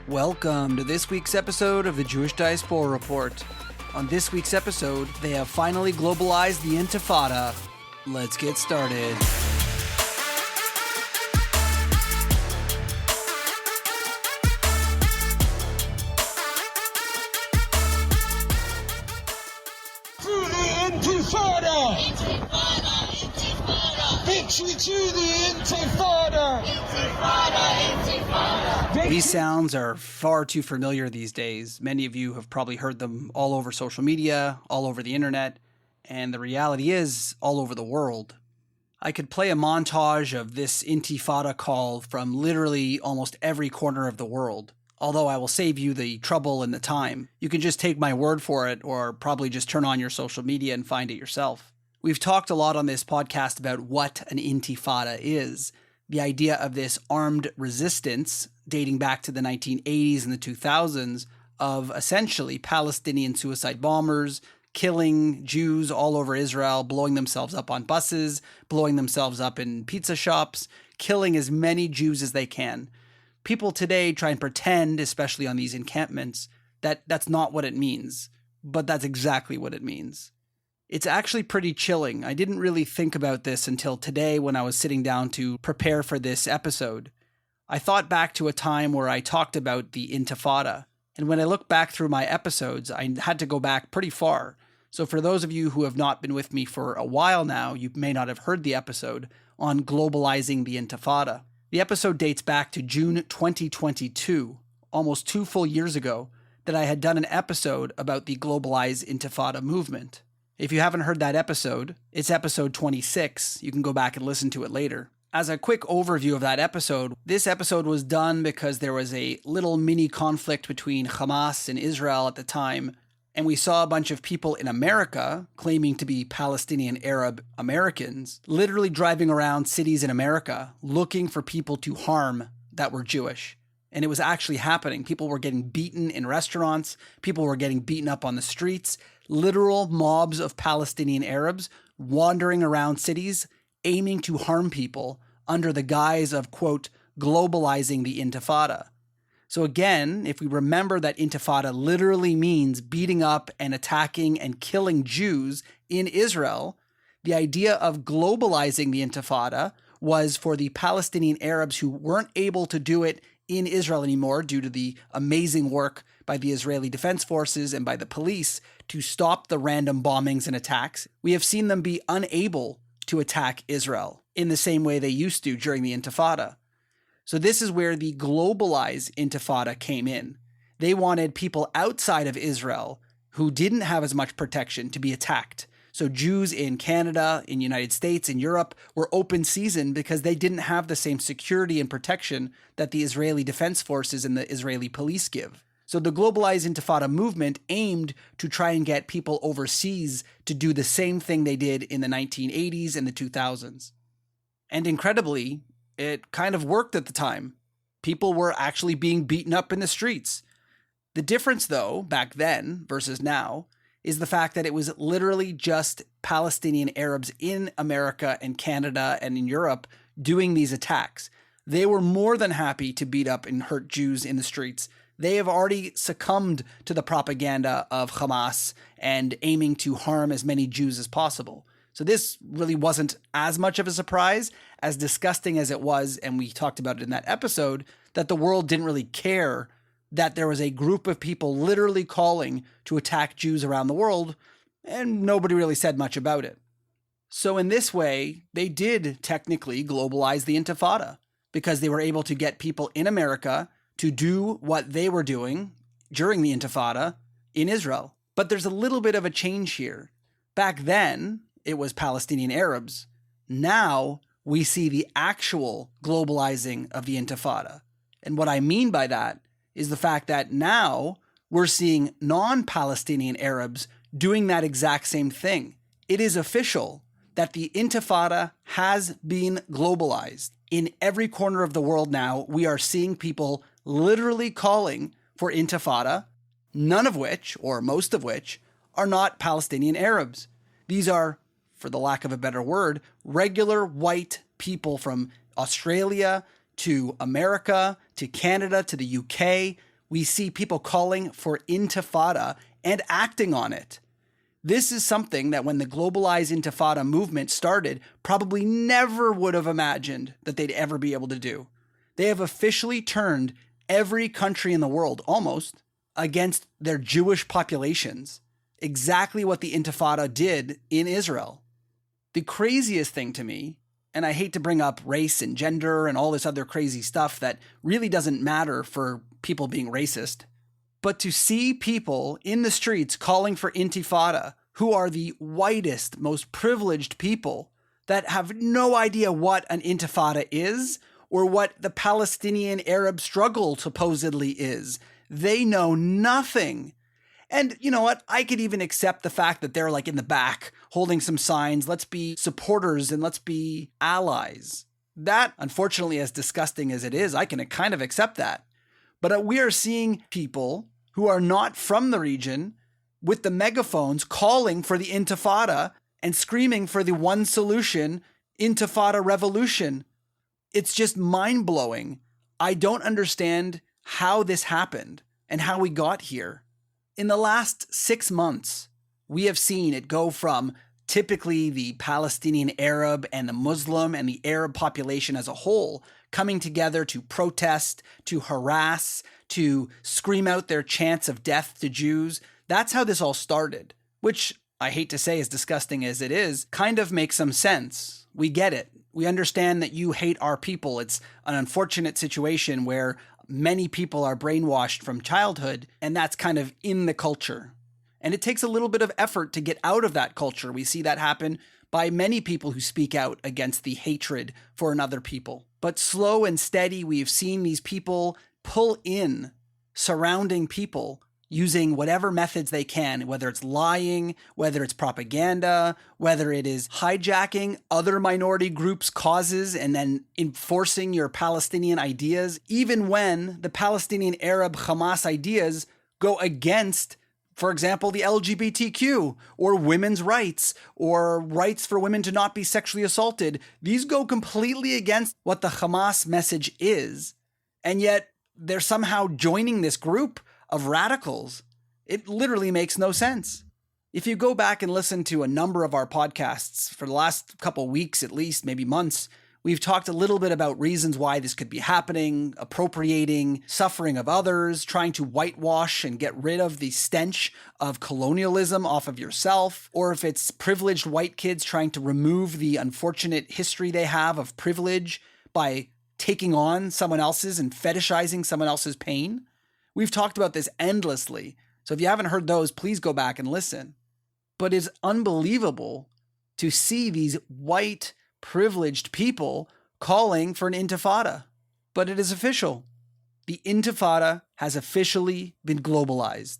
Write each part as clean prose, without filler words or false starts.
Welcome to this week's episode of the Jewish Diaspora Report. On this week's episode, they have finally globalized the Intifada. Let's get started. To the Intifada! Intifada! Intifada! Victory to the Intifada! Intifada! Intifada! These sounds are far too familiar these days. Many of you have probably heard them all over social media, all over the internet, and the reality is all over the world. I could play a montage of this Intifada call from literally almost every corner of the world. Although I will save you the trouble and the time. You can just take my word for it or probably just turn on your social media and find it yourself. We've talked a lot on this podcast about what an intifada is. The idea of this armed resistance dating back to the 1980s and the 2000s of essentially Palestinian suicide bombers killing Jews all over Israel, blowing themselves up on buses, blowing themselves up in pizza shops, killing as many Jews as they can. People today try and pretend, especially on these encampments, that that's not what it means, but that's exactly what it means. It's actually pretty chilling. I didn't really think about this until today when I was sitting down to prepare for this episode. I thought back to a time where I talked about the Intifada, and when I look back through my episodes, I had to go back pretty far. So for those of you who have not been with me for a while now, you may not have heard the episode on globalizing the Intifada. The episode dates back to June 2022, almost 2 full years ago, that I had done an episode about the Globalized Intifada movement. If you haven't heard that episode, it's episode 26. You can go back and listen to it later. As a quick overview of that episode, this episode was done because there was a little mini conflict between Hamas and Israel at the time, and we saw a bunch of people in America claiming to be Palestinian Arab Americans literally driving around cities in America looking for people to harm that were Jewish. And it was actually happening. People were getting beaten in restaurants. People were getting beaten up on the streets. Literal mobs of Palestinian Arabs wandering around cities aiming to harm people under the guise of, quote, globalizing the Intifada. So again, if we remember that Intifada literally means beating up and attacking and killing Jews in Israel, the idea of globalizing the Intifada was for the Palestinian Arabs who weren't able to do it in Israel anymore due to the amazing work by the Israeli Defense Forces and by the police to stop the random bombings and attacks. We have seen them be unable to attack Israel in the same way they used to during the Intifada. So this is where the Globalized Intifada came in. They wanted people outside of Israel who didn't have as much protection to be attacked. So Jews in Canada, in the United States, in Europe were open season because they didn't have the same security and protection that the Israeli Defense Forces and the Israeli police give. So the Globalized Intifada movement aimed to try and get people overseas to do the same thing they did in the 1980s and the 2000s. And incredibly, it kind of worked at the time. People were actually being beaten up in the streets. The difference, though, back then versus now, is the fact that it was literally just Palestinian Arabs in America and Canada and in Europe doing these attacks. They were more than happy to beat up and hurt Jews in the streets. They have already succumbed to the propaganda of Hamas and aiming to harm as many Jews as possible. So this really wasn't as much of a surprise, as disgusting as it was, and we talked about it in that episode, that the world didn't really care that there was a group of people literally calling to attack Jews around the world, and nobody really said much about it. So in this way, they did technically globalize the Intifada, because they were able to get people in America to do what they were doing during the Intifada in Israel. But there's a little bit of a change here. Back then, it was Palestinian Arabs. Now, we see the actual globalizing of the Intifada. And what I mean by that is the fact that now we're seeing non-Palestinian Arabs doing that exact same thing. It is official that the Intifada has been globalized. In every corner of the world now, we are seeing people literally calling for Intifada, none of which, or most of which, are not Palestinian Arabs. These are, for the lack of a better word, regular white people from Australia to America to Canada to the UK, we see people calling for intifada and acting on it. This is something that when the Globalized Intifada movement started, probably never would have imagined that they'd ever be able to do. They have officially turned every country in the world, almost, against their Jewish populations. Exactly what the Intifada did in Israel. The craziest thing to me, and I hate to bring up race and gender and all this other crazy stuff that really doesn't matter for people being racist, but to see people in the streets calling for intifada who are the whitest, most privileged people that have no idea what an intifada is or what the Palestinian Arab struggle supposedly is. They know nothing. And you know what? I could even accept the fact that they're like in the back holding some signs. Let's be supporters and let's be allies. That, unfortunately, as disgusting as it is, I can kind of accept that. But we are seeing people who are not from the region with the megaphones calling for the intifada and screaming for the one solution, intifada revolution. It's just mind-blowing. I don't understand how this happened and how we got here. In the last 6 months, we have seen it go from typically the Palestinian Arab and the Muslim and the Arab population as a whole coming together to protest, to harass, to scream out their chants of death to Jews. That's how this all started, which I hate to say, as disgusting as it is, kind of makes some sense. We get it. We understand that you hate our people. It's an unfortunate situation where many people are brainwashed from childhood, and that's kind of in the culture. And it takes a little bit of effort to get out of that culture. We see that happen by many people who speak out against the hatred for another people. But slow and steady, we've seen these people pull in surrounding people using whatever methods they can, whether it's lying, whether it's propaganda, whether it is hijacking other minority groups' causes and then enforcing your Palestinian ideas, even when the Palestinian Arab Hamas ideas go against, for example, the LGBTQ or women's rights or rights for women to not be sexually assaulted. These go completely against what the Hamas message is. And yet they're somehow joining this group of radicals. It literally makes no sense. If you go back and listen to a number of our podcasts for the last couple weeks, at least, maybe months, we've talked a little bit about reasons why this could be happening, appropriating suffering of others, trying to whitewash and get rid of the stench of colonialism off of yourself, or if it's privileged white kids trying to remove the unfortunate history they have of privilege by taking on someone else's and fetishizing someone else's pain. We've talked about this endlessly, so if you haven't heard those, please go back and listen. But it's unbelievable to see these white, privileged people calling for an intifada. But it is official. The intifada has officially been globalized.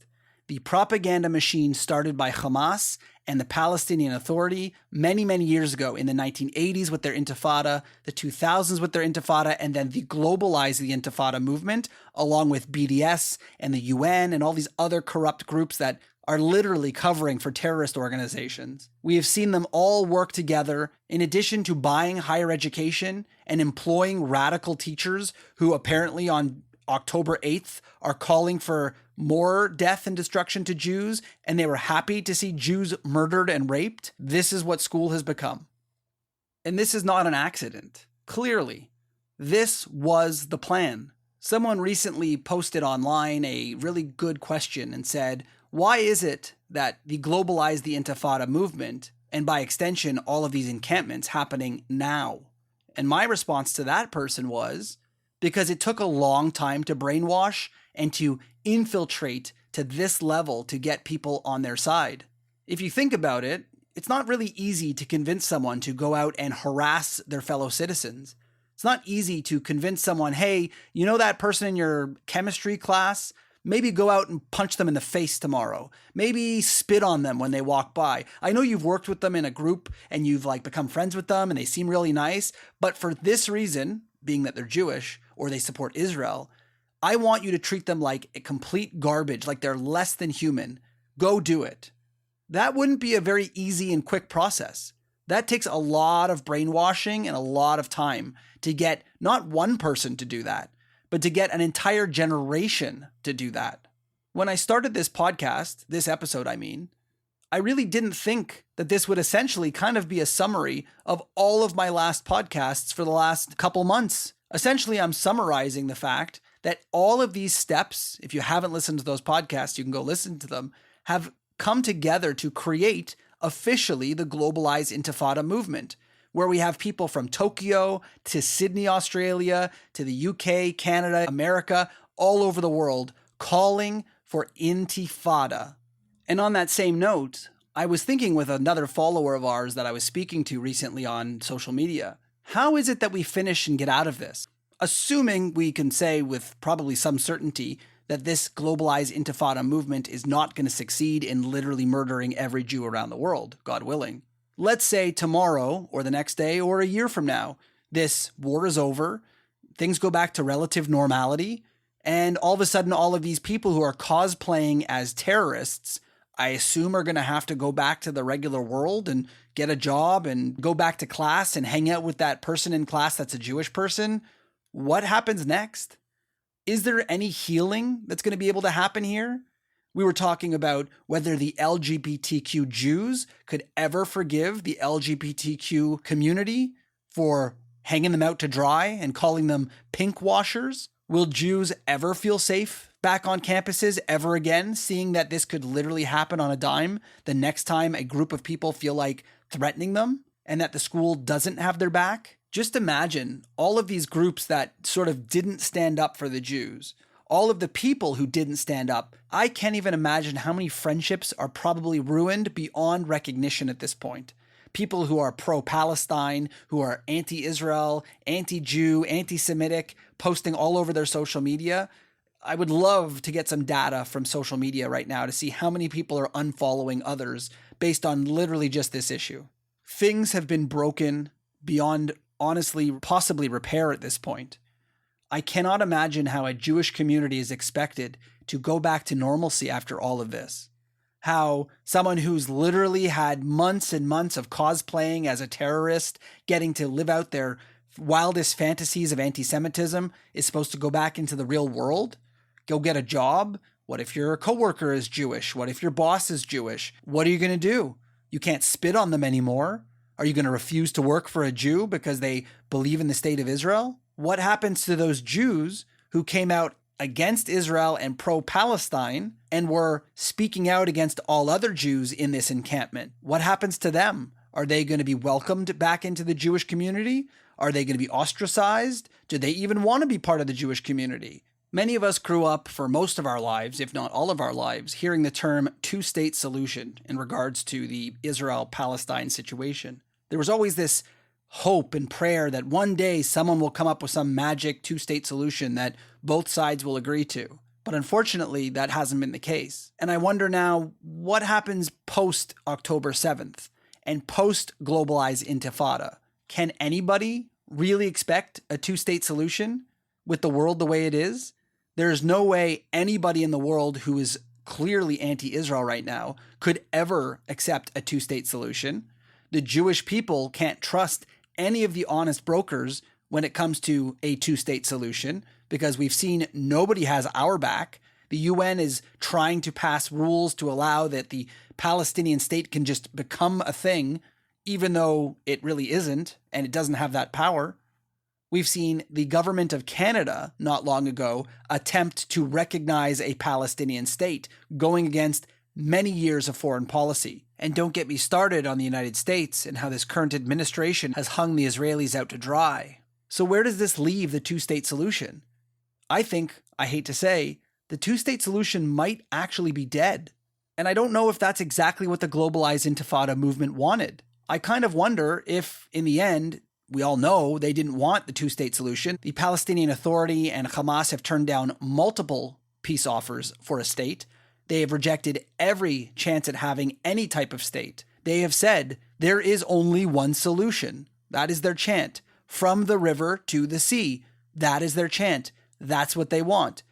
The propaganda machine started by Hamas and the Palestinian Authority many, many years ago in the 1980s with their intifada, the 2000s with their intifada, and then the Globalize the Intifada movement, along with BDS and the UN and all these other corrupt groups that are literally covering for terrorist organizations. We have seen them all work together in addition to buying higher education and employing radical teachers who apparently on October 8th are calling for more death and destruction to Jews, and they were happy to see Jews murdered and raped. This is what school has become. And this is not an accident. Clearly, this was the plan. Someone recently posted online a really good question and said, why is it that the Globalize the Intifada movement, and by extension, all of these encampments happening now? And my response to that person was, because it took a long time to brainwash and to infiltrate to this level to get people on their side. If you think about it, it's not really easy to convince someone to go out and harass their fellow citizens. It's not easy to convince someone, hey, you know that person in your chemistry class? Maybe go out and punch them in the face tomorrow. Maybe spit on them when they walk by. I know you've worked with them in a group and you've become friends with them and they seem really nice, but for this reason, being that they're Jewish or they support Israel, I want you to treat them like a complete garbage, like they're less than human. Go do it. That wouldn't be a very easy and quick process. That takes a lot of brainwashing and a lot of time to get not one person to do that, but to get an entire generation to do that. When I started this podcast, this episode, I really didn't think that this would essentially kind of be a summary of all of my last podcasts for the last couple months. Essentially, I'm summarizing the fact that all of these steps, if you haven't listened to those podcasts, you can go listen to them, have come together to create officially the Globalized Intifada movement, where we have people from Tokyo to Sydney, Australia, to the UK, Canada, America, all over the world calling for intifada. And on that same note, I was thinking with another follower of ours that I was speaking to recently on social media, how is it that we finish and get out of this? Assuming we can say with probably some certainty that this globalized intifada movement is not going to succeed in literally murdering every Jew around the world, God willing. Let's say tomorrow or the next day or a year from now, this war is over, things go back to relative normality, and all of a sudden all of these people who are cosplaying as terrorists, I assume are going to have to go back to the regular world and get a job and go back to class and hang out with that person in class that's a Jewish person. What happens next? Is there any healing that's going to be able to happen here? We were talking about whether the LGBTQ Jews could ever forgive the LGBTQ community for hanging them out to dry and calling them pink washers. Will Jews ever feel safe back on campuses ever again, seeing that this could literally happen on a dime the next time a group of people feel like threatening them and that the school doesn't have their back? Just imagine all of these groups that sort of didn't stand up for the Jews, all of the people who didn't stand up. I can't even imagine how many friendships are probably ruined beyond recognition at this point. People who are pro-Palestine, who are anti-Israel, anti-Jew, anti-Semitic, posting all over their social media. I would love to get some data from social media right now to see how many people are unfollowing others based on literally just this issue. Things have been broken beyond, honestly, possibly repair at this point. I cannot imagine how a Jewish community is expected to go back to normalcy after all of this. How someone who's literally had months and months of cosplaying as a terrorist, getting to live out their wildest fantasies of anti-Semitism, is supposed to go back into the real world, go get a job. What if your coworker is Jewish? What if your boss is Jewish? What are you going to do? You can't spit on them anymore. Are you going to refuse to work for a Jew because they believe in the state of Israel? What happens to those Jews who came out against Israel and pro-Palestine and were speaking out against all other Jews in this encampment? What happens to them? Are they going to be welcomed back into the Jewish community? Are they going to be ostracized? Do they even want to be part of the Jewish community? Many of us grew up for most of our lives, if not all of our lives, hearing the term two-state solution in regards to the Israel-Palestine situation. There was always this hope and prayer that one day someone will come up with some magic two-state solution that both sides will agree to. But unfortunately, that hasn't been the case. And I wonder now, what happens post-October 7th and post-Globalized Intifada? Can anybody really expect a two-state solution with the world the way it is? There is no way anybody in the world who is clearly anti-Israel right now could ever accept a two-state solution. The Jewish people can't trust any of the honest brokers when it comes to a two-state solution because we've seen nobody has our back. The UN is trying to pass rules to allow that the Palestinian state can just become a thing, even though it really isn't, and it doesn't have that power. We've seen the government of Canada not long ago attempt to recognize a Palestinian state, going against many years of foreign policy. And don't get me started on the United States and how this current administration has hung the Israelis out to dry. So where does this leave the two-state solution? I think, I hate to say, the two-state solution might actually be dead. And I don't know if that's exactly what the Globalized Intifada movement wanted. I kind of wonder if, in the end, we all know they didn't want the two-state solution. The Palestinian Authority and Hamas have turned down multiple peace offers for a state. They have rejected every chance at having any type of state. They have said there is only one solution. That is their chant. From the river to the sea. That is their chant. That's what they want.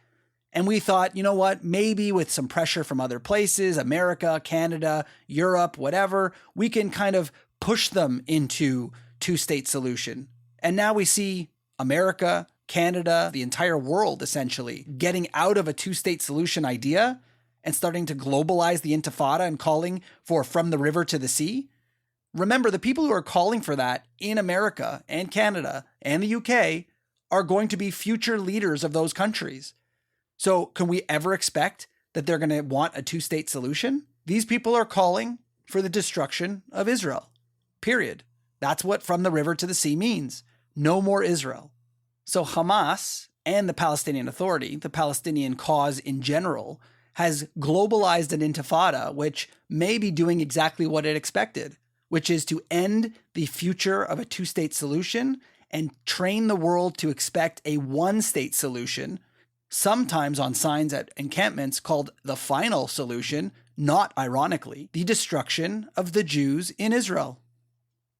And we thought, you know what, maybe with some pressure from other places, America, Canada, Europe, whatever, we can kind of push them into two-state solution. And now we see America, Canada, the entire world, essentially, getting out of a two-state solution idea and starting to globalize the Intifada and calling for from the river to the sea? Remember, the people who are calling for that in America and Canada and the UK are going to be future leaders of those countries. So can we ever expect that they're going to want a two-state solution? These people are calling for the destruction of Israel. Period. That's what from the river to the sea means. No more Israel. So Hamas and the Palestinian Authority, the Palestinian cause in general, has globalized an intifada, which may be doing exactly what it expected, which is to end the future of a two-state solution and train the world to expect a one-state solution, sometimes on signs at encampments called the final solution, not ironically, the destruction of the Jews in Israel.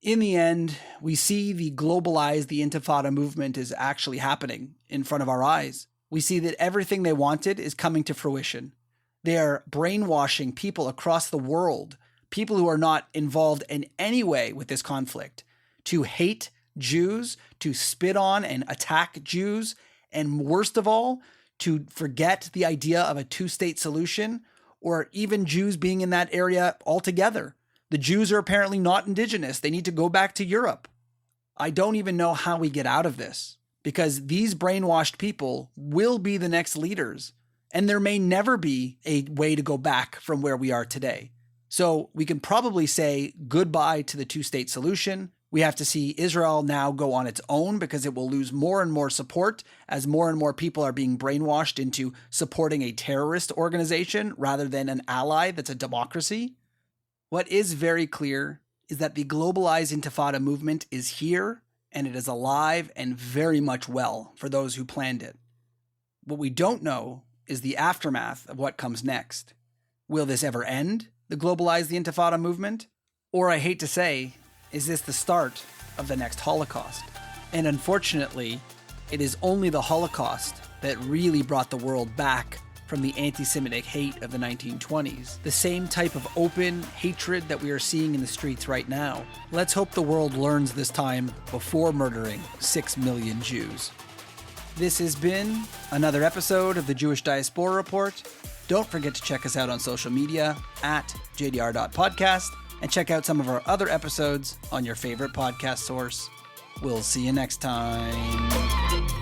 In the end, we see the Globalize the Intifada movement is actually happening in front of our eyes. We see that everything they wanted is coming to fruition. They are brainwashing people across the world, people who are not involved in any way with this conflict, to hate Jews, to spit on and attack Jews, and worst of all, to forget the idea of a two-state solution or even Jews being in that area altogether. The Jews are apparently not indigenous. They need to go back to Europe. I don't even know how we get out of this, because these brainwashed people will be the next leaders, and there may never be a way to go back from where we are today. So we can probably say goodbye to the two-state solution. We have to see Israel now go on its own because it will lose more and more support as more and more people are being brainwashed into supporting a terrorist organization rather than an ally that's a democracy. What is very clear is that the Globalized Intifada movement is here, and it is alive and very much well for those who planned it. What we don't know is the aftermath of what comes next. Will this ever end, the Globalize the Intifada movement? Or, I hate to say, is this the start of the next Holocaust? And unfortunately, it is only the Holocaust that really brought the world back from the anti-Semitic hate of the 1920s, the same type of open hatred that we are seeing in the streets right now. Let's hope the world learns this time before murdering 6 million Jews. This has been another episode of the Jewish Diaspora Report. Don't forget to check us out on social media at jdr.podcast and check out some of our other episodes on your favorite podcast source. We'll see you next time.